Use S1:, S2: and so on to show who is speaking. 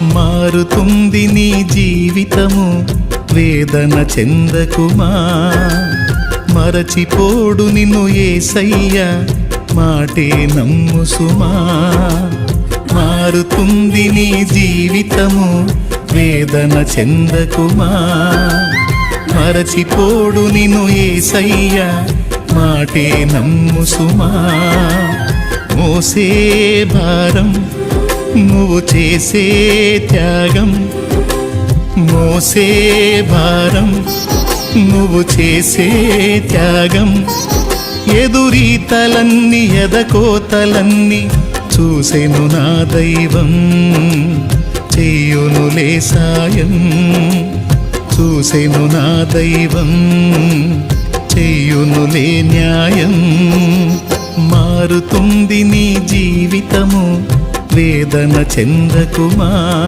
S1: మారుతుంది నీ జీవితము, వేదన చెందకుమా. మరచిపోడు నిన్ను యేసయ్య, మాటే నమ్ము సుమా. మారుతుంది నీ జీవితము, వేదన చెందకుమా. మరచిపోడు నిన్ను యేసయ్య, మాటే నమ్ము సుమా. మోసే భారం నువ్వు చేసే త్యాగం, మోసే భారం నువ్వు చేసే త్యాగం. ఎదురీతలన్నీ ఎదకోతలన్నీ చూసెను నా దైవం, చెయ్యునులే సాయం. చూసెను నా దైవం, చెయ్యునులే న్యాయం. మారుతుంది నీ జీవితము, వేదన చెందకుమా.